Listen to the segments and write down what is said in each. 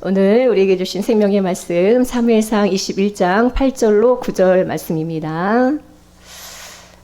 오늘 우리에게 주신 생명의 말씀 사무엘상 21장 8절로 9절 말씀입니다.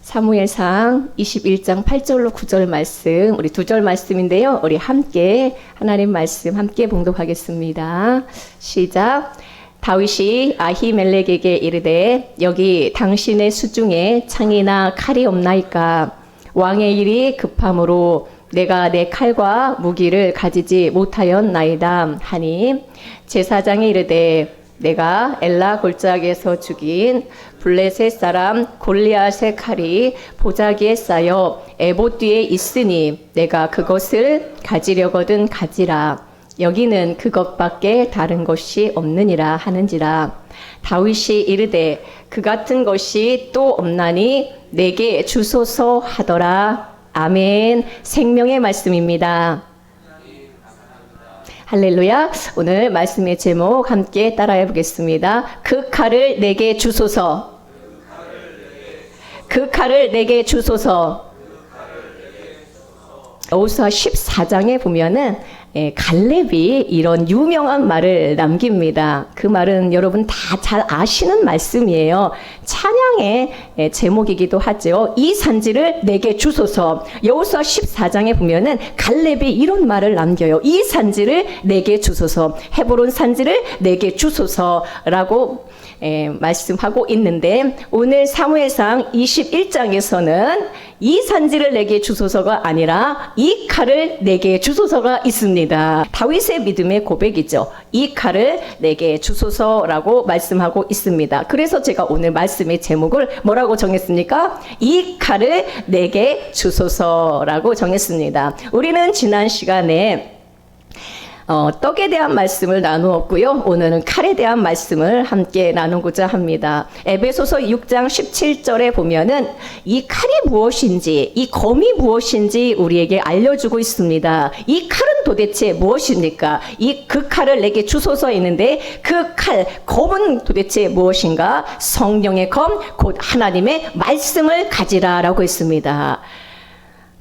사무엘상 21장 8절로 9절 말씀, 우리 2절 말씀인데요. 우리 함께 하나님 말씀 함께 봉독하겠습니다. 시작. 다윗이 아히멜렉에게 이르되 여기 당신의 수중에 창이나 칼이 없나이까? 왕의 일이 급함으로 내가 내 칼과 무기를 가지지 못하였나이다 하니 제사장이 이르되 내가 엘라 골짜기에서 죽인 블레셋 사람 골리앗의 칼이 보자기에 쌓여 에봇 뒤에 있으니 내가 그것을 가지려거든 가지라. 여기는 그것밖에 다른 것이 없느니라 하는지라. 다윗이 이르되 그 같은 것이 또 없나니 내게 주소서 하더라. 아멘. 생명의 말씀입니다. 할렐루야. 오늘 말씀의 제목 함께 따라해 보겠습니다. 그 칼을 내게 주소서. 그 칼을 내게 주소서. 여호수아 14장에 보면은 갈렙이 이런 유명한 말을 남깁니다. 그 말은 여러분 다 잘 아시는 말씀이에요. 찬양의 제목이기도 하죠. 이 산지를 내게 주소서. 여호수아 14장에 보면은 갈렙이 이런 말을 남겨요. 이 산지를 내게 주소서. 헤브론 산지를 내게 주소서라고 말씀하고 있는데 오늘 사무엘상 21장에서는 이 산지를 내게 주소서가 아니라 이 칼을 내게 주소서가 있습니다. 다윗의 믿음의 고백이죠. 이 칼을 내게 주소서라고 말씀하고 있습니다. 그래서 제가 오늘 말씀의 제목을 뭐라고 정했습니까? 이 칼을 내게 주소서라고 정했습니다. 우리는 지난 시간에 떡에 대한 말씀을 나누었고요. 오늘은 칼에 대한 말씀을 함께 나누고자 합니다. 에베소서 6장 17절에 보면은 이 칼이 무엇인지, 이 검이 무엇인지 우리에게 알려주고 있습니다. 이 칼은 도대체 무엇입니까? 그 칼을 내게 주소서 있는데 그 칼, 검은 도대체 무엇인가? 성령의 검, 곧 하나님의 말씀을 가지라라고 했습니다.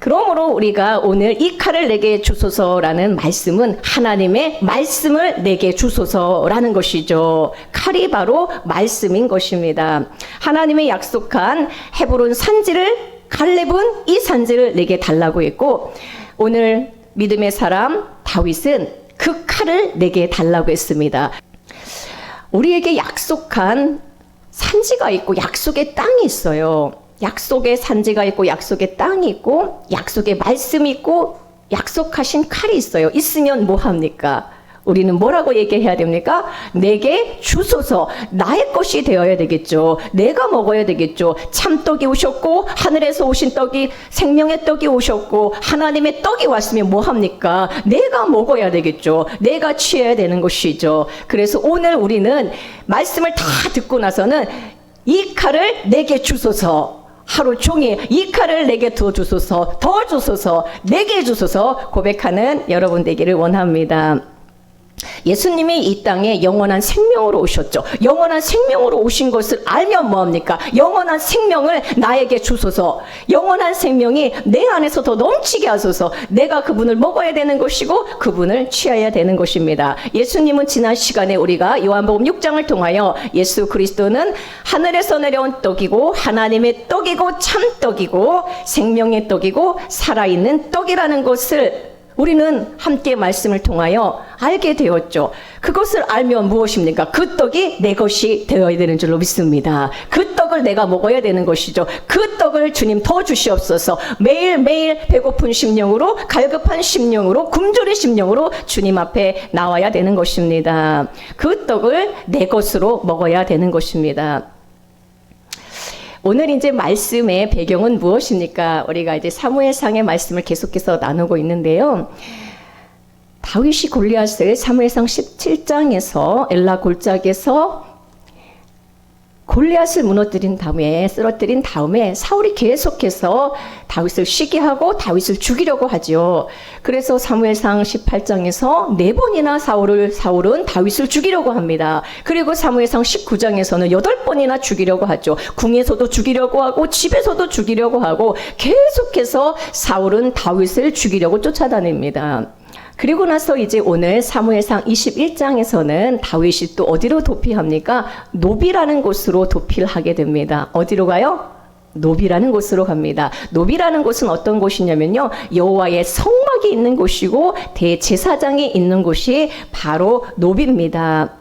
그러므로 우리가 오늘 이 칼을 내게 주소서라는 말씀은 하나님의 말씀을 내게 주소서라는 것이죠. 칼이 바로 말씀인 것입니다. 하나님의 약속한 헤브론 산지를 갈렙은 이 산지를 내게 달라고 했고 오늘 믿음의 사람 다윗은 그 칼을 내게 달라고 했습니다. 우리에게 약속한 산지가 있고 약속의 땅이 있어요. 약속의 산지가 있고 약속의 땅이 있고 약속의 말씀이 있고 약속하신 칼이 있어요. 있으면 뭐합니까? 우리는 뭐라고 얘기해야 됩니까? 내게 주소서. 나의 것이 되어야 되겠죠. 내가 먹어야 되겠죠. 참떡이 오셨고 하늘에서 오신 떡이 생명의 떡이 오셨고 하나님의 떡이 왔으면 뭐합니까? 내가 먹어야 되겠죠. 내가 취해야 되는 것이죠. 그래서 오늘 우리는 말씀을 다 듣고 나서는 이 칼을 내게 주소서. 하루 종일 이 칼을 내게 더 주소서, 더 주소서, 내게 주소서 고백하는 여러분 되기를 원합니다. 예수님이 이 땅에 영원한 생명으로 오셨죠. 영원한 생명으로 오신 것을 알면 뭐합니까? 영원한 생명을 나에게 주소서. 영원한 생명이 내 안에서 더 넘치게 하소서. 내가 그분을 먹어야 되는 것이고 그분을 취해야 되는 것입니다. 예수님은 지난 시간에 우리가 요한복음 6장을 통하여 예수 그리스도는 하늘에서 내려온 떡이고 하나님의 떡이고 참떡이고 생명의 떡이고 살아있는 떡이라는 것을 우리는 함께 말씀을 통하여 알게 되었죠. 그것을 알면 무엇입니까? 그 떡이 내 것이 되어야 되는 줄로 믿습니다. 그 떡을 내가 먹어야 되는 것이죠. 그 떡을 주님 더 주시옵소서. 매일매일 배고픈 심령으로 갈급한 심령으로 굶주린 심령으로 주님 앞에 나와야 되는 것입니다. 그 떡을 내 것으로 먹어야 되는 것입니다. 오늘 이제 말씀의 배경은 무엇입니까? 우리가 이제 사무엘상의 말씀을 계속해서 나누고 있는데요. 다윗이 골리앗을 사무엘상 17장에서 엘라 골짜기에서 골리앗을 무너뜨린 다음에 쓰러뜨린 다음에 사울이 계속해서 다윗을 쉬게 하고 다윗을 죽이려고 하죠. 그래서 사무엘상 18장에서 4번이나 사울은 다윗을 죽이려고 합니다. 그리고 사무엘상 19장에서는 8번이나 죽이려고 하죠. 궁에서도 죽이려고 하고 집에서도 죽이려고 하고 계속해서 사울은 다윗을 죽이려고 쫓아다닙니다. 그리고 나서 이제 오늘 사무엘상 21장에서는 다윗이 또 어디로 도피합니까? 노비라는 곳으로 도피를 하게 됩니다. 어디로 가요? 노비라는 곳으로 갑니다. 노비라는 곳은 어떤 곳이냐면요, 여호와의 성막이 있는 곳이고 대제사장이 있는 곳이 바로 노비입니다.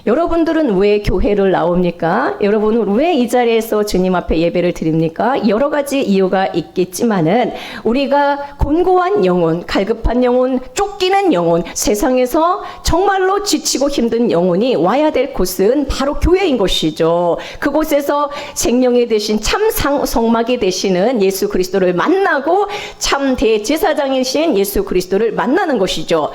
여러분들은 왜 교회를 나옵니까? 여러분은 왜 이 자리에서 주님 앞에 예배를 드립니까? 여러 가지 이유가 있겠지만은 우리가 곤고한 영혼, 갈급한 영혼, 쫓기는 영혼, 세상에서 정말로 지치고 힘든 영혼이 와야 될 곳은 바로 교회인 것이죠. 그곳에서 생명이 되신 참 성막이 되시는 예수 그리스도를 만나고 참 대제사장이신 예수 그리스도를 만나는 것이죠.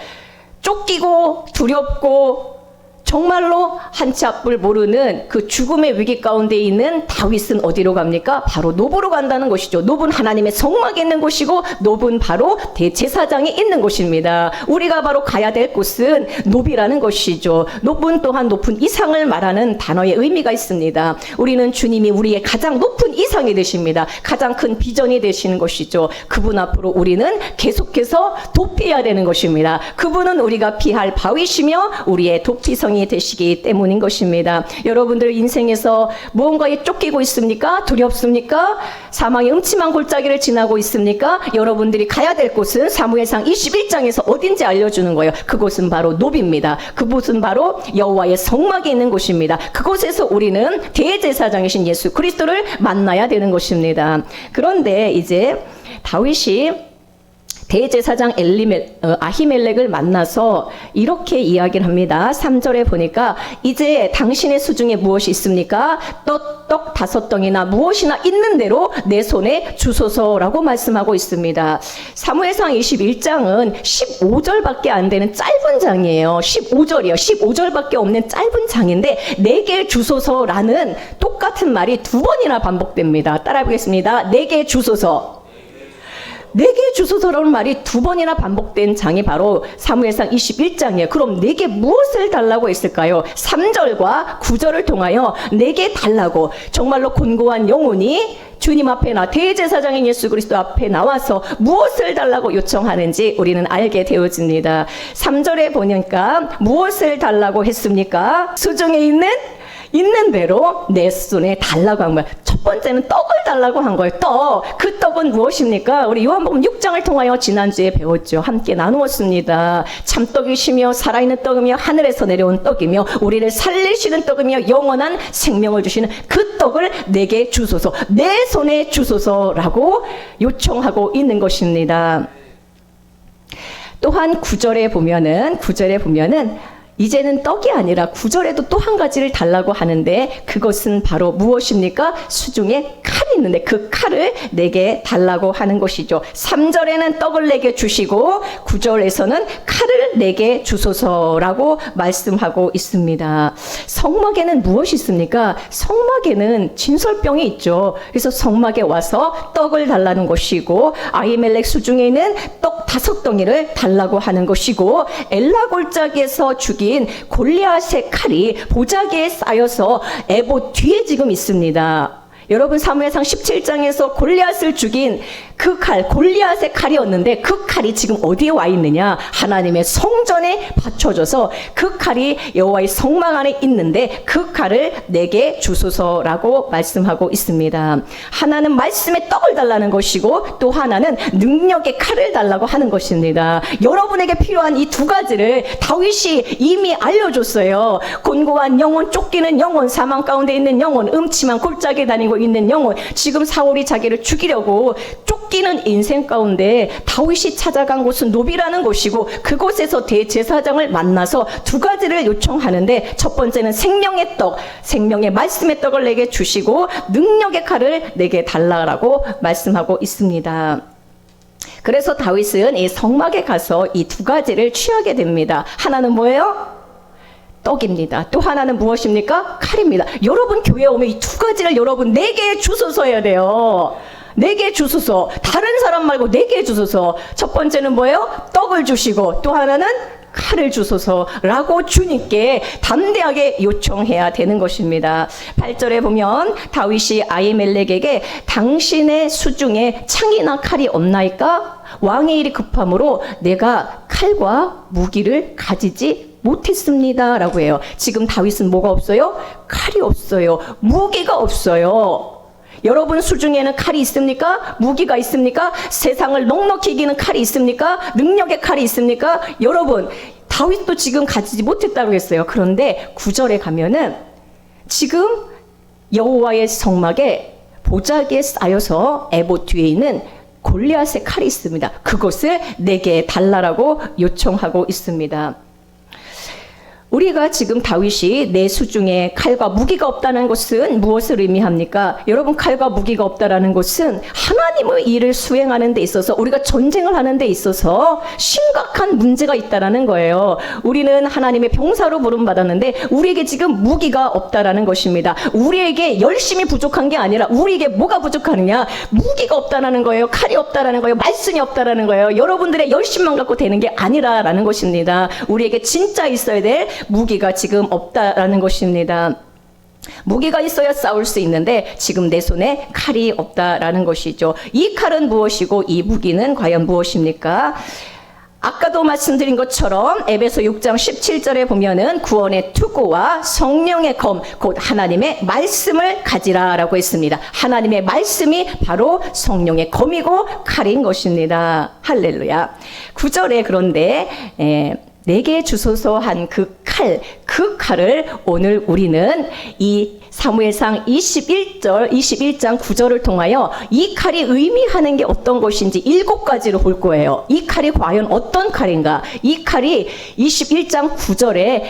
쫓기고 두렵고 정말로 한치 앞을 모르는 그 죽음의 위기 가운데 있는 다윗은 어디로 갑니까? 바로 노브로 간다는 것이죠. 노브는 하나님의 성막이 있는 곳이고 노브는 바로 대제사장이 있는 곳입니다. 우리가 바로 가야 될 곳은 노비라는 것이죠. 노브는 또한 높은 이상을 말하는 단어의 의미가 있습니다. 우리는 주님이 우리의 가장 높은 이상이 되십니다. 가장 큰 비전이 되시는 것이죠. 그분 앞으로 우리는 계속해서 도피해야 되는 것입니다. 그분은 우리가 피할 바위시며 우리의 도피성이 되시기 때문인 것입니다. 여러분들 인생에서 무언가에 쫓기고 있습니까? 두렵습니까? 사망의 음침한 골짜기를 지나고 있습니까? 여러분들이 가야 될 곳은 사무엘상 21장에서 어딘지 알려주는 거예요. 그곳은 바로 노비입니다. 그곳은 바로 여호와의 성막이 있는 곳입니다. 그곳에서 우리는 대제사장이신 예수 그리스도를 만나야 되는 것입니다. 그런데 이제 다윗이 대제사장 아히멜렉을 만나서 이렇게 이야기를 합니다. 3절에 보니까 이제 당신의 수중에 무엇이 있습니까? 떡 5덩이나 무엇이나 있는 대로 내 손에 주소서라고 말씀하고 있습니다. 사무엘상 21장은 15절밖에 안 되는 짧은 장이에요. 15절이요. 15절밖에 없는 짧은 장인데 내게 주소서라는 똑같은 말이 2번이나 반복됩니다. 따라해 보겠습니다. 내게 주소서. 내게 주소서라는 말이 2번이나 반복된 장이 바로 사무엘상 21장이에요. 그럼 내게 무엇을 달라고 했을까요? 3절과 9절을 통하여 내게 달라고 정말로 곤고한 영혼이 주님 앞에 대제사장인 예수 그리스도 앞에 나와서 무엇을 달라고 요청하는지 우리는 알게 되어집니다. 3절에 보니까 무엇을 달라고 했습니까? 수중에 있는 대로 내 손에 달라고 한 거예요. 첫 번째는 떡을 달라고 한 거예요. 떡. 그 떡은 무엇입니까? 우리 요한복음 6장을 통하여 지난주에 배웠죠. 함께 나누었습니다. 참떡이시며 살아있는 떡이며 하늘에서 내려온 떡이며 우리를 살리시는 떡이며 영원한 생명을 주시는 그 떡을 내게 주소서. 내 손에 주소서라고 요청하고 있는 것입니다. 또한 9절에 보면은 이제는 떡이 아니라 9절에도 또 한 가지를 달라고 하는데 그것은 바로 무엇입니까? 수중에 칼이 있는데 그 칼을 내게 달라고 하는 것이죠. 3절에는 떡을 내게 주시고 9절에서는 칼을 내게 주소서라고 말씀하고 있습니다. 성막에는 무엇이 있습니까? 성막에는 진설병이 있죠. 그래서 성막에 와서 떡을 달라는 것이고 아히멜렉 수중에는 떡 5덩이를 달라고 하는 것이고 엘라 골짜기에서 죽인 골리앗의 칼이 보자기에 쌓여서 에봇 뒤에 지금 있습니다. 여러분 사무엘상 17장에서 골리앗을 죽인 그 칼, 골리앗의 칼이었는데 그 칼이 지금 어디에 와 있느냐? 하나님의 성전에 받쳐져서 그 칼이 여호와의 성막 안에 있는데 그 칼을 내게 주소서라고 말씀하고 있습니다. 하나는 말씀의 떡을 달라는 것이고 또 하나는 능력의 칼을 달라고 하는 것입니다. 여러분에게 필요한 이 2가지를 다윗이 이미 알려줬어요. 곤고한 영혼, 쫓기는 영혼, 사망 가운데 있는 영혼, 음침한 골짜기에 다니고 있는 영혼, 지금 사울이 자기를 죽이려고 쫓기는 인생 가운데 다윗이 찾아간 곳은 노비라는 곳이고 그곳에서 대제사장을 만나서 2가지를 요청하는데 첫 번째는 생명의 떡, 생명의 말씀의 떡을 내게 주시고 능력의 칼을 내게 달라고 말씀하고 있습니다. 그래서 다윗은 이 성막에 가서 이 2가지를 취하게 됩니다. 하나는 뭐예요? 떡입니다. 또 하나는 무엇입니까? 칼입니다. 여러분 교회 오면 이 2가지를 여러분 내게 주소서 해야 돼요. 내게 주소서. 다른 사람 말고 내게 주소서. 첫 번째는 뭐예요? 떡을 주시고 또 하나는 칼을 주소서라고 주님께 담대하게 요청해야 되는 것입니다. 8절에 보면 다윗이 아히멜렉에게 당신의 수중에 창이나 칼이 없나이까? 왕의 일이 급함으로 내가 칼과 무기를 가지지 못했습니다 라고 해요. 지금 다윗은 뭐가 없어요? 칼이 없어요. 무기가 없어요. 여러분 수중에는 칼이 있습니까? 무기가 있습니까? 세상을 넉넉히 이기는 칼이 있습니까? 능력의 칼이 있습니까? 여러분 다윗도 지금 가지지 못했다고 했어요. 그런데 9절에 가면은 지금 여호와의 성막에 보자기에 쌓여서 에봇 뒤에 있는 골리앗의 칼이 있습니다. 그것을 내게 달라라고 요청하고 있습니다. 우리가 지금 다윗이 내 수중에 칼과 무기가 없다는 것은 무엇을 의미합니까? 여러분 칼과 무기가 없다라는 것은 하나님의 일을 수행하는 데 있어서 우리가 전쟁을 하는 데 있어서 심각한 문제가 있다라는 거예요. 우리는 하나님의 병사로 부름받았는데 우리에게 지금 무기가 없다라는 것입니다. 우리에게 열심히 부족한 게 아니라 우리에게 뭐가 부족하느냐? 무기가 없다라는 거예요. 칼이 없다라는 거예요. 말씀이 없다라는 거예요. 여러분들의 열심만 갖고 되는 게 아니라라는 것입니다. 우리에게 진짜 있어야 될 무기가 지금 없다라는 것입니다. 무기가 있어야 싸울 수 있는데 지금 내 손에 칼이 없다라는 것이죠. 이 칼은 무엇이고 이 무기는 과연 무엇입니까? 아까도 말씀드린 것처럼 에베소 6장 17절에 보면은 구원의 투구와 성령의 검, 곧 하나님의 말씀을 가지라라고 했습니다. 하나님의 말씀이 바로 성령의 검이고 칼인 것입니다. 할렐루야. 9절에 그런데 내게 주소서 한 그 칼을 오늘 우리는 이 사무엘상 21장 9절을 통하여 이 칼이 의미하는 게 어떤 것인지 7가지로 볼 거예요. 이 칼이 과연 어떤 칼인가? 이 칼이 21장 9절에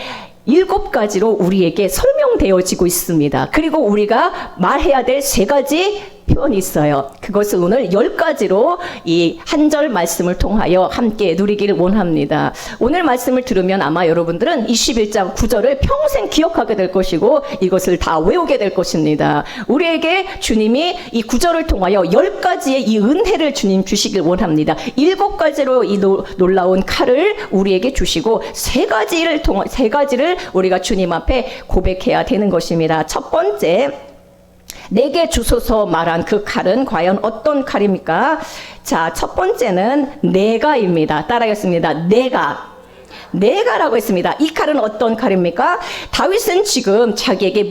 7가지로 우리에게 설명되어지고 있습니다. 그리고 우리가 말해야 될 3가지 표현이 있어요. 그것을 오늘 10가지로 이 한 절 말씀을 통하여 함께 누리기를 원합니다. 오늘 말씀을 들으면 아마 여러분들은 21장 9절을 평생 기억하게 될 것이고 이것을 다 외우게 될 것입니다. 우리에게 주님이 이 9절을 통하여 10가지의 이 은혜를 주님 주시길 원합니다. 7가지로 이 놀라운 칼을 우리에게 주시고 3가지를 우리가 주님 앞에 고백해야 되는 것입니다. 첫 번째, 내게 주소서 말한 그 칼은 과연 어떤 칼입니까? 자, 첫 번째는 내가입니다. 따라하겠습니다. 내가라고 했습니다. 이 칼은 어떤 칼입니까? 다윗은 지금 자기에게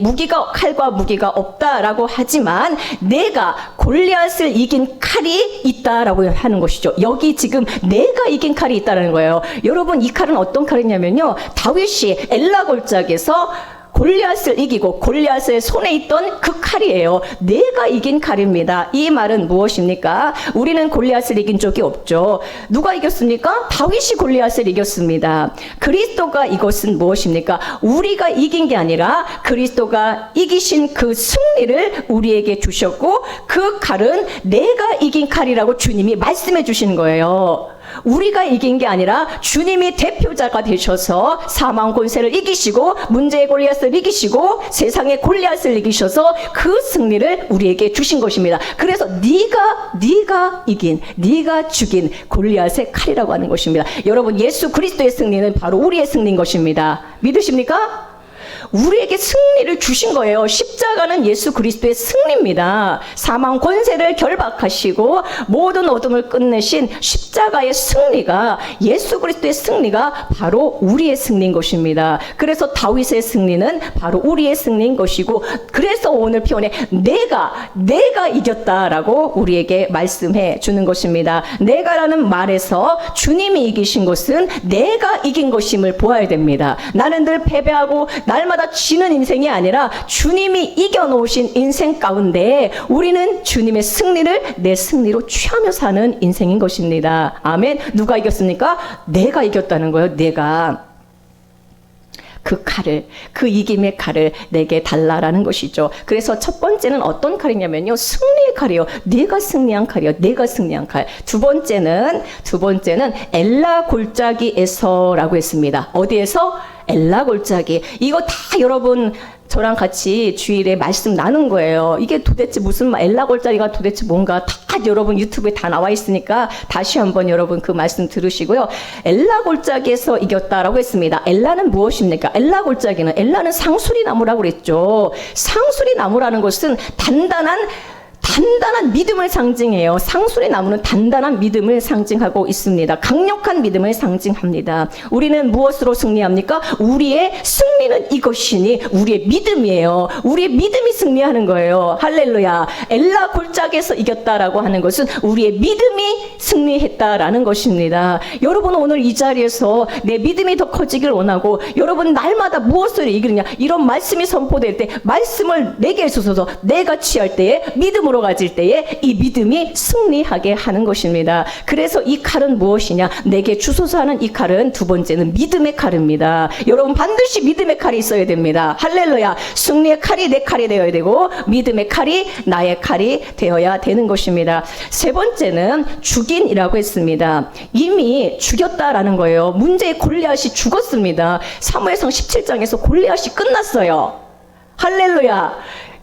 칼과 무기가 없다라고 하지만 내가 골리앗을 이긴 칼이 있다라고 하는 것이죠. 여기 지금 내가 이긴 칼이 있다는 거예요. 여러분 이 칼은 어떤 칼이냐면요. 다윗이 엘라 골짜기에서 골리앗을 이기고 골리앗의 손에 있던 그 칼이에요. 내가 이긴 칼입니다. 이 말은 무엇입니까? 우리는 골리앗을 이긴 적이 없죠. 누가 이겼습니까? 다윗이 골리앗을 이겼습니다. 그리스도가 이것은 무엇입니까? 우리가 이긴 게 아니라 그리스도가 이기신 그 승리를 우리에게 주셨고 그 칼은 내가 이긴 칼이라고 주님이 말씀해 주시는 거예요. 우리가 이긴 게 아니라 주님이 대표자가 되셔서 사망 권세를 이기시고 문제의 골리앗을 이기시고 세상의 골리앗을 이기셔서 그 승리를 우리에게 주신 것입니다. 그래서 네가 이긴, 네가 죽인 골리앗의 칼이라고 하는 것입니다. 여러분 예수 그리스도의 승리는 바로 우리의 승리인 것입니다. 믿으십니까? 우리에게 승리를 주신 거예요. 십자가는 예수 그리스도의 승리입니다. 사망 권세를 결박하시고 모든 어둠을 끝내신 십자가의 승리가, 예수 그리스도의 승리가 바로 우리의 승리인 것입니다. 그래서 다윗의 승리는 바로 우리의 승리인 것이고, 그래서 오늘 표현에 내가 이겼다라고 우리에게 말씀해 주는 것입니다. 내가라는 말에서 주님이 이기신 것은 내가 이긴 것임을 보아야 됩니다. 나는 늘 패배하고 날마다 지는 인생이 아니라 주님이 이겨놓으신 인생 가운데 우리는 주님의 승리를 내 승리로 취하며 사는 인생인 것입니다. 아멘. 누가 이겼습니까? 내가 이겼다는 거예요. 내가. 그 칼을, 그 이김의 칼을 내게 달라라는 것이죠. 그래서 첫 번째는 어떤 칼이냐면요, 승리의 칼이요. 내가 승리한 칼이요. 내가 승리한 칼. 두 번째는 엘라 골짜기에서라고 했습니다. 어디에서? 엘라 골짜기. 이거 다 여러분 저랑 같이 주일에 말씀 나눈 거예요. 이게 도대체 무슨 엘라 골짜기가 도대체 뭔가 다 여러분 유튜브에 다 나와 있으니까 다시 한번 여러분 그 말씀 들으시고요. 엘라 골짜기에서 이겼다라고 했습니다. 엘라는 무엇입니까? 엘라는 상수리 나무라고 그랬죠. 상수리 나무라는 것은 단단한 단단한 믿음을 상징해요. 상술의 나무는 단단한 믿음을 상징하고 있습니다. 강력한 믿음을 상징합니다. 우리는 무엇으로 승리합니까? 우리의 승리는 이것이니 우리의 믿음이에요. 우리의 믿음이 승리하는 거예요. 할렐루야. 엘라 골짜기에서 이겼다라고 하는 것은 우리의 믿음이 승리했다라는 것입니다. 여러분 오늘 이 자리에서 내 믿음이 더 커지길 원하고 여러분 날마다 무엇을 이기느냐 이런 말씀이 선포될 때 말씀을 내게 주셔서 내가 취할 때에 믿음으로 가질 때에 이 믿음이 승리하게 하는 것입니다. 그래서 이 칼은 무엇이냐? 내게 주소서 하는 이 칼은 두 번째는 믿음의 칼입니다. 여러분 반드시 믿음의 칼이 있어야 됩니다. 할렐루야. 승리의 칼이 내 칼이 되어야 되고 믿음의 칼이 나의 칼이 되어야 되는 것입니다. 세 번째는 죽인이라고 했습니다. 이미 죽였다라는 거예요. 문제의 골리앗이 죽었습니다. 사무엘상 17장에서 골리앗이 끝났어요. 할렐루야.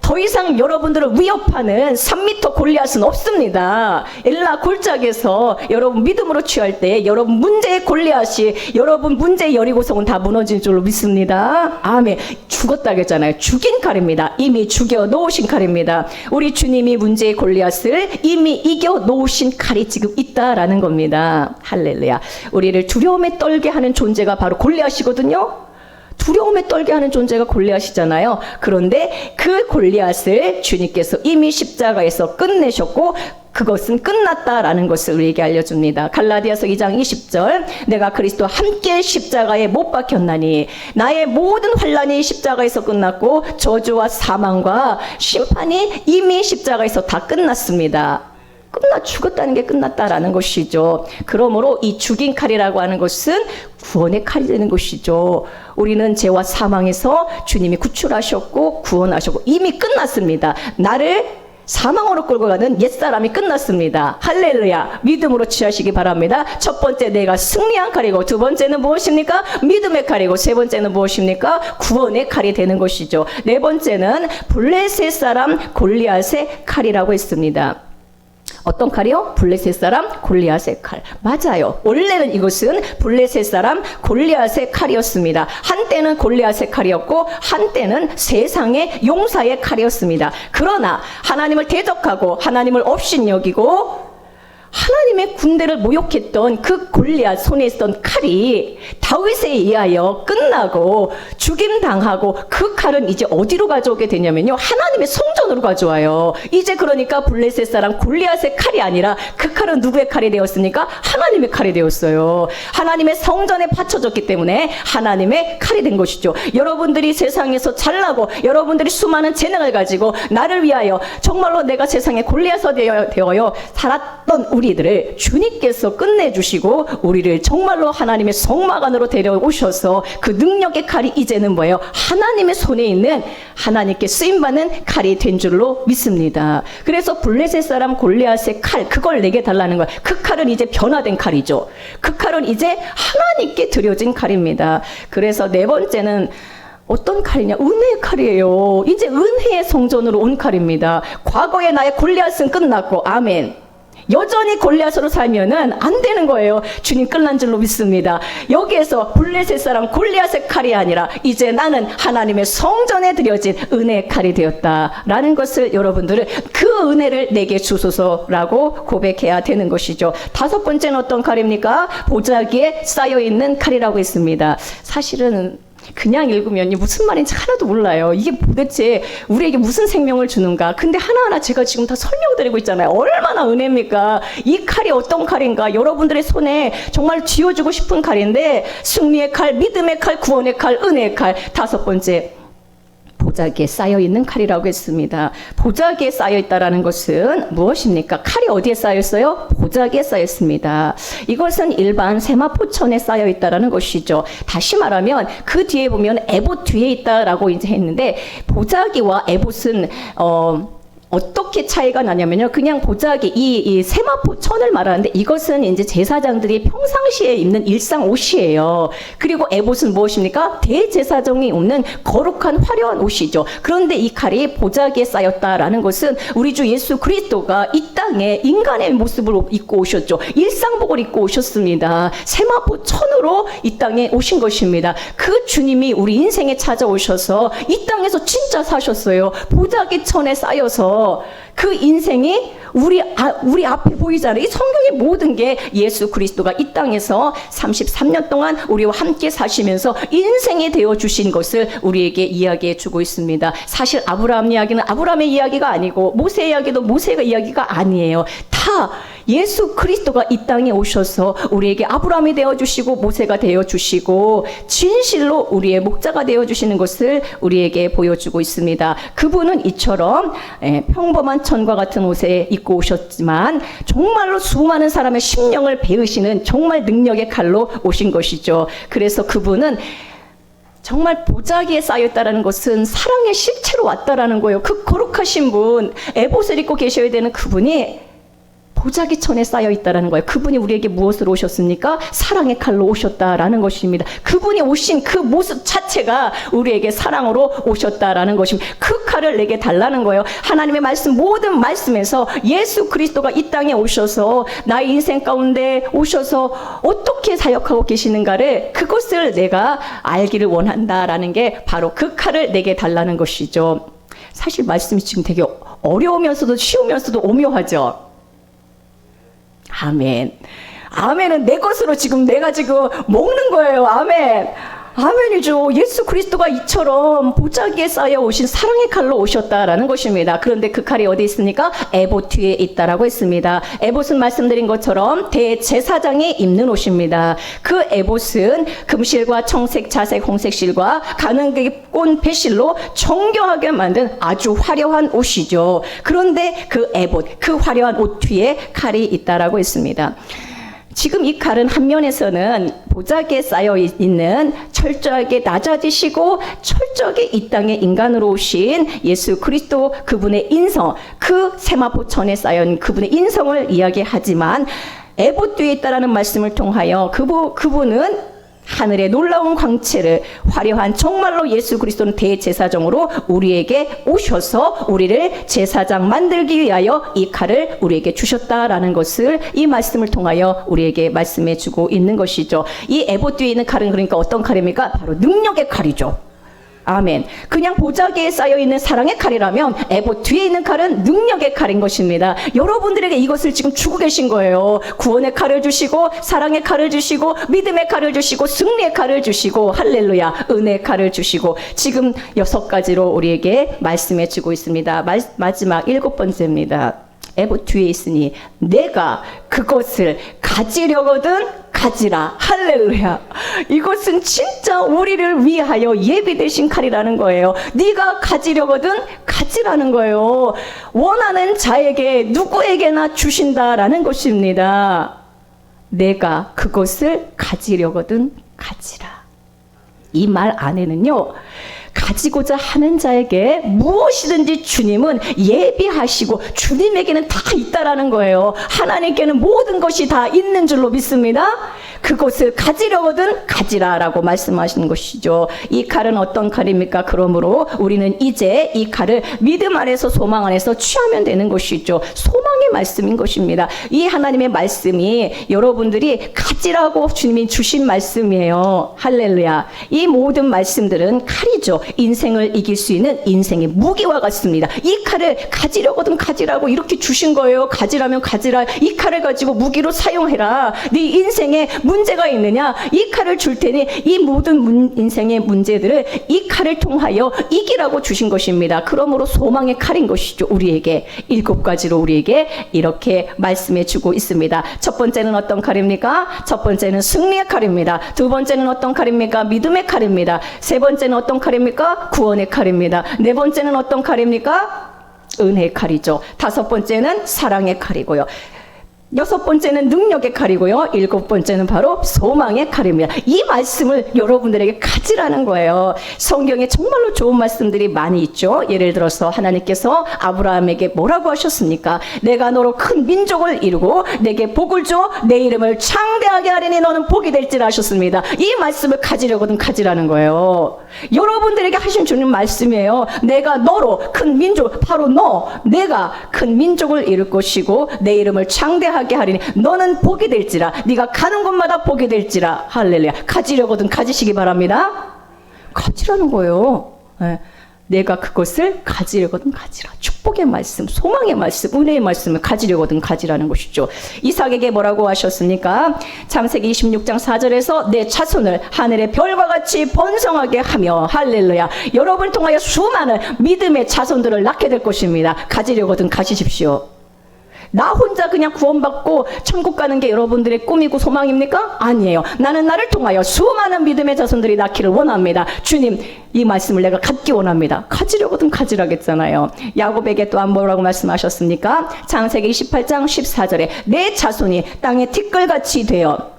더 이상 여러분들을 위협하는 3m 골리앗은 없습니다. 엘라 골짜기에서 여러분 믿음으로 취할 때 여러분 문제의 골리앗이 여러분 문제의 여리고성은 다 무너질 줄로 믿습니다. 아멘. 죽었다 그랬잖아요. 죽인 칼입니다. 이미 죽여 놓으신 칼입니다. 우리 주님이 문제의 골리앗을 이미 이겨 놓으신 칼이 지금 있다라는 겁니다. 할렐루야. 우리를 두려움에 떨게 하는 존재가 바로 골리앗이거든요. 두려움에 떨게 하는 존재가 골리앗이잖아요. 그런데 그 골리앗을 주님께서 이미 십자가에서 끝내셨고 그것은 끝났다라는 것을 우리에게 알려줍니다. 갈라디아서 2장 20절 내가 그리스도와 함께 십자가에 못 박혔나니 나의 모든 환난이 십자가에서 끝났고 저주와 사망과 심판이 이미 십자가에서 다 끝났습니다. 죽었다는 게 끝났다라는 것이죠. 그러므로 이 죽인 칼이라고 하는 것은 구원의 칼이 되는 것이죠. 우리는 죄와 사망에서 주님이 구출하셨고 구원하셨고 이미 끝났습니다. 나를 사망으로 끌고 가는 옛사람이 끝났습니다. 할렐루야. 믿음으로 취하시기 바랍니다. 첫 번째 내가 승리한 칼이고 두 번째는 무엇입니까? 믿음의 칼이고 세 번째는 무엇입니까? 구원의 칼이 되는 것이죠. 네 번째는 블레셋 사람 골리앗의 칼이라고 했습니다. 어떤 칼이요? 블레셋 사람 골리앗의 칼. 맞아요. 원래는 이것은 블레셋 사람 골리앗의 칼이었습니다. 한때는 골리앗의 칼이었고 한때는 세상의 용사의 칼이었습니다. 그러나 하나님을 대적하고 하나님을 업신여기고 하나님의 군대를 모욕했던 그 골리앗 손에 있던 칼이 다윗에 의하여 끝나고 죽임당하고 그 칼은 이제 어디로 가져오게 되냐면요. 하나님의 성전으로 가져와요. 이제 그러니까 블레셋 사람 골리앗의 칼이 아니라 그 칼은 누구의 칼이 되었습니까? 하나님의 칼이 되었어요. 하나님의 성전에 바쳐졌기 때문에 하나님의 칼이 된 것이죠. 여러분들이 세상에서 잘나고 여러분들이 수많은 재능을 가지고 나를 위하여 정말로 내가 세상에 골리앗이 되어요 살았던 우리들을 주님께서 끝내주시고 우리를 정말로 하나님의 성막 안으로 데려오셔서 그 능력의 칼이 이제는 뭐예요? 하나님의 손에 있는 하나님께 쓰임받는 칼이 된 줄로 믿습니다. 그래서 블레셋 사람 골리앗의 칼 그걸 내게 달라는 거예요. 그 칼은 이제 변화된 칼이죠. 그 칼은 이제 하나님께 드려진 칼입니다. 그래서 네 번째는 어떤 칼이냐? 은혜의 칼이에요. 이제 은혜의 성전으로 온 칼입니다. 과거의 나의 골리앗은 끝났고 아멘. 여전히 골리앗으로 살면은 안 되는 거예요. 주님 끝난 줄로 믿습니다. 여기에서 블레셋 사람 골리앗의 칼이 아니라 이제 나는 하나님의 성전에 드려진 은혜의 칼이 되었다라는 것을 여러분들은 그 은혜를 내게 주소서라고 고백해야 되는 것이죠. 다섯 번째는 어떤 칼입니까? 보자기에 쌓여있는 칼이라고 했습니다. 사실은 그냥 읽으면 무슨 말인지 하나도 몰라요. 이게 도대체 우리에게 무슨 생명을 주는가. 근데 하나하나 제가 지금 다 설명드리고 있잖아요. 얼마나 은혜입니까? 이 칼이 어떤 칼인가. 여러분들의 손에 정말 쥐어주고 싶은 칼인데 승리의 칼, 믿음의 칼, 구원의 칼, 은혜의 칼. 다섯 번째 보자기에 쌓여있는 칼이라고 했습니다. 보자기에 쌓여있다라는 것은 무엇입니까? 칼이 어디에 쌓였어요? 보자기에 쌓였습니다. 이것은 일반 세마포천에 쌓여있다라는 것이죠. 다시 말하면 그 뒤에 보면 에봇 뒤에 있다라고 이제 했는데 보자기와 에봇은 어떻게 차이가 나냐면요. 그냥 보자기, 이 세마포 천을 말하는데 이것은 이제 제사장들이 평상시에 입는 일상 옷이에요. 그리고 에봇은 무엇입니까? 대제사장이 입는 거룩한 화려한 옷이죠. 그런데 이 칼이 보자기에 쌓였다라는 것은 우리 주 예수 그리스도가 이 땅에 인간의 모습을 입고 오셨죠. 일상복을 입고 오셨습니다. 세마포 천으로 이 땅에 오신 것입니다. 그 주님이 우리 인생에 찾아오셔서 이 땅에서 진짜 사셨어요. 보자기 천에 쌓여서 오셔서 그 인생이 우리 앞에 보이잖아요. 이 성경의 모든 게 예수 그리스도가 이 땅에서 33년 동안 우리와 함께 사시면서 인생이 되어주신 것을 우리에게 이야기해 주고 있습니다. 사실 아브라함 이야기는 아브라함의 이야기가 아니고 모세 이야기도 모세가 이야기가 아니에요. 다 예수 그리스도가 이 땅에 오셔서 우리에게 아브라함이 되어주시고 모세가 되어주시고 진실로 우리의 목자가 되어주시는 것을 우리에게 보여주고 있습니다. 그분은 이처럼 평범한 천과 같은 옷에 입고 오셨지만 정말로 수많은 사람의 심령을 베으시는 정말 능력의 칼로 오신 것이죠. 그래서 그분은 정말 보자기에 쌓여있다는 것은 사랑의 실체로 왔다라는 거예요. 그 거룩하신 분, 에봇을 입고 계셔야 되는 그분이 보자기천에 쌓여 있다라는 거예요. 그분이 우리에게 무엇으로 오셨습니까? 사랑의 칼로 오셨다라는 것입니다. 그분이 오신 그 모습 자체가 우리에게 사랑으로 오셨다라는 것입니다. 그 칼을 내게 달라는 거예요. 하나님의 말씀, 모든 말씀에서 예수 그리스도가 이 땅에 오셔서 나의 인생 가운데 오셔서 어떻게 사역하고 계시는가를 그것을 내가 알기를 원한다라는 게 바로 그 칼을 내게 달라는 것이죠. 사실 말씀이 지금 되게 어려우면서도 쉬우면서도 오묘하죠. 아멘. 아멘은 내 것으로 지금 내가 지금 먹는 거예요. 아멘. 아멘이죠. 예수 그리스도가 이처럼 보자기에 쌓여 오신 사랑의 칼로 오셨다라는 것입니다. 그런데 그 칼이 어디 있습니까? 에봇 뒤에 있다라고 했습니다. 에봇은 말씀드린 것처럼 대제사장이 입는 옷입니다. 그 에봇은 금실과 청색, 자색, 홍색 실과 가는 깊은 배실로 정교하게 만든 아주 화려한 옷이죠. 그런데 그 에봇, 그 화려한 옷 뒤에 칼이 있다라고 했습니다. 지금 이 칼은 한 면에서는 보자기에 쌓여 있는 철저하게 낮아지시고 철저하게 이 땅에 인간으로 오신 예수 그리스도 그분의 인성, 그 세마포천에 쌓여있는 그분의 인성을 이야기하지만 에봇 뒤에 있다라는 말씀을 통하여 그분은 하늘의 놀라운 광채를 화려한 정말로 예수 그리스도는 대제사장으로 우리에게 오셔서 우리를 제사장 만들기 위하여 이 칼을 우리에게 주셨다라는 것을 이 말씀을 통하여 우리에게 말씀해 주고 있는 것이죠. 이 에봇 뒤에 있는 칼은 그러니까 어떤 칼입니까? 바로 능력의 칼이죠. 아멘. 그냥 보자기에 쌓여있는 사랑의 칼이라면 에봇 뒤에 있는 칼은 능력의 칼인 것입니다. 여러분들에게 이것을 지금 주고 계신 거예요. 구원의 칼을 주시고 사랑의 칼을 주시고 믿음의 칼을 주시고 승리의 칼을 주시고 할렐루야 은혜의 칼을 주시고 지금 6가지로 우리에게 말씀해 주고 있습니다. 마지막 7번째입니다. 에봇 뒤에 있으니 내가 그것을 가지려거든 가지라. 할렐루야. 이것은 진짜 우리를 위하여 예비되신 칼이라는 거예요. 네가 가지려거든 가지라는 거예요. 원하는 자에게 누구에게나 주신다라는 것입니다. 내가 그것을 가지려거든 가지라. 이 말 안에는요, 가지고자 하는 자에게 무엇이든지 주님은 예비하시고 주님에게는 다 있다라는 거예요. 하나님께는 모든 것이 다 있는 줄로 믿습니다. 그것을 가지려거든 가지라라고 말씀하시는 것이죠. 이 칼은 어떤 칼입니까? 그러므로 우리는 이제 이 칼을 믿음 안에서 소망 안에서 취하면 되는 것이죠. 소망의 말씀인 것입니다. 이 하나님의 말씀이 여러분들이 가지라고 주님이 주신 말씀이에요. 할렐루야. 이 모든 말씀들은 칼이죠. 인생을 이길 수 있는 인생의 무기와 같습니다. 이 칼을 가지려거든 가지라고 이렇게 주신 거예요. 가지라면 가지라. 이 칼을 가지고 무기로 사용해라. 네 인생에 문제가 있느냐? 이 칼을 줄 테니 이 모든 인생의 문제들을 이 칼을 통하여 이기라고 주신 것입니다. 그러므로 소망의 칼인 것이죠. 우리에게 7가지로 우리에게 이렇게 말씀해 주고 있습니다. 첫 번째는 어떤 칼입니까? 첫 번째는 승리의 칼입니다. 두 번째는 어떤 칼입니까? 믿음의 칼입니다. 세 번째는 어떤 칼입니까? 구원의 칼입니다. 네 번째는 어떤 칼입니까? 은혜의 칼이죠. 다섯 번째는 사랑의 칼이고요. 6번째는 능력의 칼이고요. 7번째는 바로 소망의 칼입니다. 이 말씀을 여러분들에게 가지라는 거예요. 성경에 정말로 좋은 말씀들이 많이 있죠. 예를 들어서 하나님께서 아브라함에게 뭐라고 하셨습니까? 내가 너로 큰 민족을 이루고 내게 복을 줘 내 이름을 창대하게 하리니 너는 복이 될지라 하셨습니다. 이 말씀을 가지려거든 가지라는 거예요. 여러분들에게 하신 주님 말씀이에요. 내가 너로 큰 민족, 바로 내가 큰 민족을 이룰 것이고 내 이름을 창대하게 하리니 너는 복이 될지라. 네가 가는 곳마다 복이 될지라. 할렐루야. 가지려거든 가지시기 바랍니다. 가지라는 거예요. 네. 내가 그것을 가지려거든 가지라. 축복의 능력의 말씀, 소망의 말씀, 은혜의 말씀을 가지려거든 가지라는 것이죠. 이삭에게 뭐라고 하셨습니까? 창세기 26장 4절에서 내 자손을 하늘의 별과 같이 번성하게 하며, 할렐루야, 여러분을 통하여 수많은 믿음의 자손들을 낳게 될 것입니다. 가지려거든 가지십시오. 나 혼자 그냥 구원받고 천국 가는 게 여러분들의 꿈이고 소망입니까? 아니에요. 나는 나를 통하여 수많은 믿음의 자손들이 낳기를 원합니다. 주님, 이 말씀을 내가 갖기 원합니다. 가지려거든 가지라겠잖아요. 야곱에게 또한 뭐라고 말씀하셨습니까? 창세기 28장 14절에 내 자손이 땅의 티끌같이 되어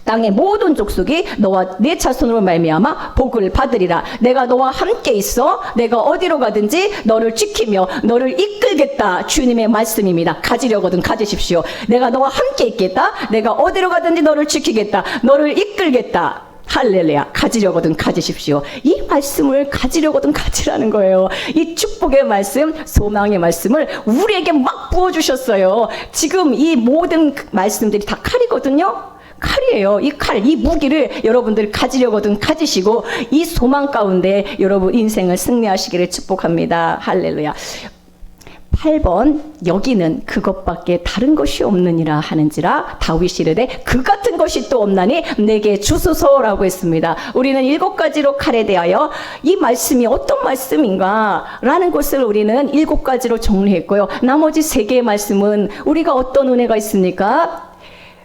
땅의 모든 족속이 너와 네 자손으로 말미암아 복을 받으리라. 내가 너와 함께 있어 내가 어디로 가든지 너를 지키며 너를 이끌겠다. 주님의 말씀입니다. 가지려거든 가지십시오. 내가 너와 함께 있겠다. 내가 어디로 가든지 너를 지키겠다. 너를 이끌겠다. 할렐루야. 가지려거든 가지십시오. 이 말씀을 가지려거든 가지라는 거예요. 이 축복의 말씀, 소망의 말씀을 우리에게 막 부어주셨어요. 지금 이 모든 말씀들이 다 칼이거든요. 칼이에요. 이 칼, 이 무기를 여러분들 가지려거든 가지시고 이 소망 가운데 여러분 인생을 승리하시기를 축복합니다. 할렐루야. 8번, 여기는 그것밖에 다른 것이 없느니라 하는지라 다윗이 이르되 그 같은 것이 또 없나니 내게 주소서라고 했습니다. 우리는 7가지로 칼에 대하여 이 말씀이 어떤 말씀인가 라는 것을 우리는 7가지로 정리했고요. 나머지 3개의 말씀은 우리가 어떤 은혜가 있습니까?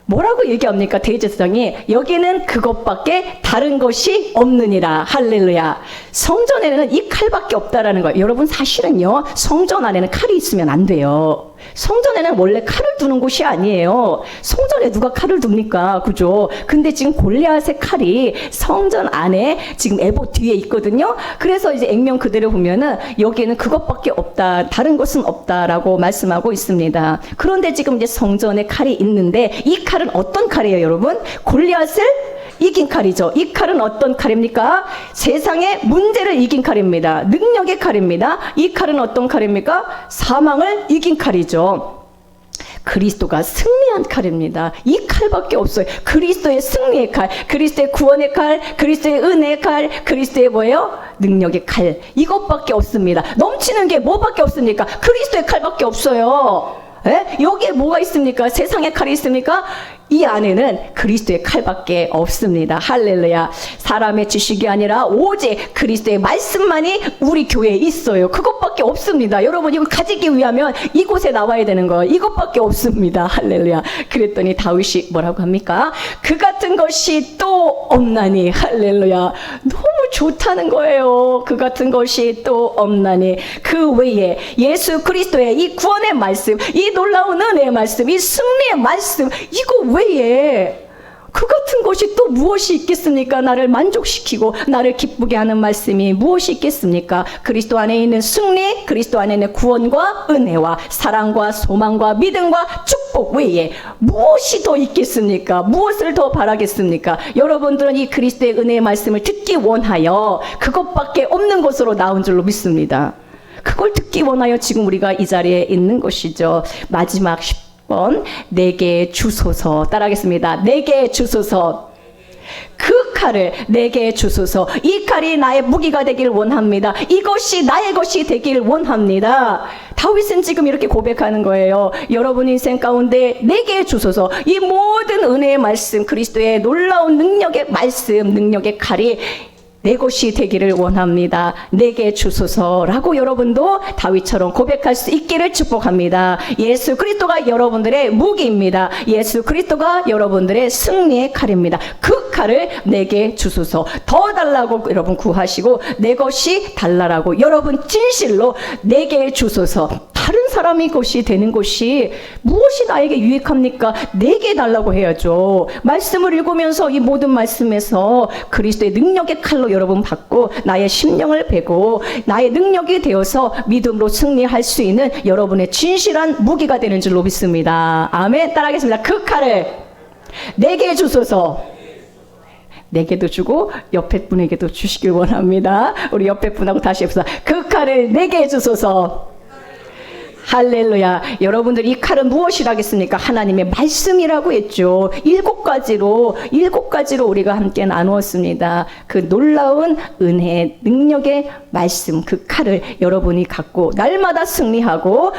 뭐라고 얘기합니까? 대제사장이 여기는 그것밖에 다른 것이 없느니라. 할렐루야. 성전에는 이 칼밖에 없다라는 거예요. 여러분, 사실은요, 성전 안에는 칼이 있으면 안 돼요. 성전에는 원래 칼을 두는 곳이 아니에요. 성전에 누가 칼을 둡니까? 그죠? 근데 지금 골리앗의 칼이 성전 안에 지금 에봇 뒤에 있거든요. 그래서 이제 액면 그대로 보면은 여기에는 그것밖에 없다, 다른 것은 없다라고 말씀하고 있습니다. 그런데 지금 이제 성전에 칼이 있는데 이 칼은 어떤 칼이에요, 여러분? 골리앗을 이긴 칼이죠. 이 칼은 어떤 칼입니까? 세상의 문제를 이긴 칼입니다. 능력의 칼입니다. 이 칼은 어떤 칼입니까? 사망을 이긴 칼이죠. 그리스도가 승리한 칼입니다. 이 칼밖에 없어요. 그리스도의 승리의 칼, 그리스도의 구원의 칼, 그리스도의 은혜의 칼, 그리스도의 뭐예요? 능력의 칼. 이것밖에 없습니다. 넘치는 게 뭐밖에 없습니까? 그리스도의 칼밖에 없어요. 에? 여기에 뭐가 있습니까? 세상의 칼이 있습니까? 이 안에는 그리스도의 칼밖에 없습니다. 할렐루야. 사람의 지식이 아니라 오직 그리스도의 말씀만이 우리 교회에 있어요. 그것밖에 없습니다. 여러분, 이거 가지기 위하면 이곳에 나와야 되는 거예요. 이것밖에 없습니다. 할렐루야. 그랬더니 다윗이 뭐라고 합니까? 그 같은 것이 또 없나니. 할렐루야. 너무 좋다는 거예요. 그 같은 것이 또 없나니. 그 외에 예수 그리스도의 이 구원의 말씀, 이 놀라운 은혜의 말씀, 이 승리의 말씀, 이거 외에 그 같은 것이 또 무엇이 있겠습니까? 나를 만족시키고 나를 기쁘게 하는 말씀이 무엇이 있겠습니까? 그리스도 안에 있는 승리, 그리스도 안에 있는 구원과 은혜와 사랑과 소망과 믿음과 축복 외에 무엇이 더 있겠습니까? 무엇을 더 바라겠습니까? 여러분들은 이 그리스도의 은혜의 말씀을 듣기 원하여 그것밖에 없는 것으로 나온 줄로 믿습니다. 그걸 듣기 원하여 지금 우리가 이 자리에 있는 것이죠. 마지막 10번, 내게 주소서. 따라하겠습니다. 내게 주소서. 그 칼을 내게 주소서. 이 칼이 나의 무기가 되길 원합니다. 이것이 나의 것이 되길 원합니다. 다윗은 지금 이렇게 고백하는 거예요. 여러분 인생 가운데 내게 주소서. 이 모든 은혜의 말씀, 그리스도의 놀라운 능력의 말씀, 능력의 칼이 내 것이 되기를 원합니다. 내게 주소서라고 여러분도 다윗처럼 고백할 수 있기를 축복합니다. 예수 그리스도가 여러분들의 무기입니다. 예수 그리스도가 여러분들의 승리의 칼입니다. 그 칼을 내게 주소서. 더 달라고 여러분 구하시고 내 것이 달라라고 여러분 진실로 내게 주소서. 다른 사람이 것이 되는 것이 무엇이 나에게 유익합니까? 내게 달라고 해야죠. 말씀을 읽으면서 이 모든 말씀에서 그리스도의 능력의 칼로 여러분 받고 나의 심령을 베고 나의 능력이 되어서 믿음으로 승리할 수 있는 여러분의 진실한 무기가 되는 줄로 믿습니다. 아멘. 따라하겠습니다. 그 칼을 내게 주소서. 내게도 주고 옆에 분에게도 주시길 원합니다. 우리 옆에 분하고 다시 해보자. 그 칼을 내게 주소서. 할렐루야. 여러분들 이 칼은 무엇이라겠습니까? 하나님의 말씀이라고 했죠. 7가지로 우리가 함께 나누었습니다. 그 놀라운 은혜의 능력의 말씀, 그 칼을 여러분이 갖고 날마다 승리하고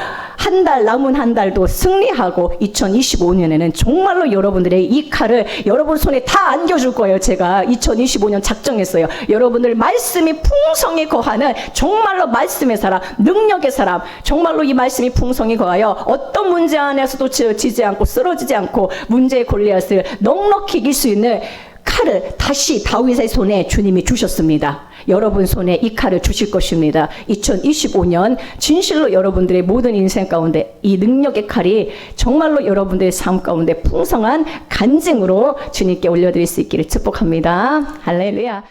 남은 한 달도 승리하고 2025년에는 정말로 여러분들의 이 칼을 여러분 손에 다 안겨줄 거예요. 제가 2025년 작정했어요. 여러분들 말씀이 풍성히 거하는 정말로 말씀의 사람, 능력의 사람, 정말로 이 말씀이 풍성히 거하여 어떤 문제 안에서도 지지 않고 쓰러지지 않고 문제의 골리앗을 넉넉히 이길 수 있는 칼을 다시 다윗의 손에 주님이 주셨습니다. 여러분 손에 이 칼을 주실 것입니다. 2025년 진실로 여러분들의 모든 인생 가운데 이 능력의 칼이 정말로 여러분들의 삶 가운데 풍성한 간증으로 주님께 올려드릴 수 있기를 축복합니다. 할렐루야.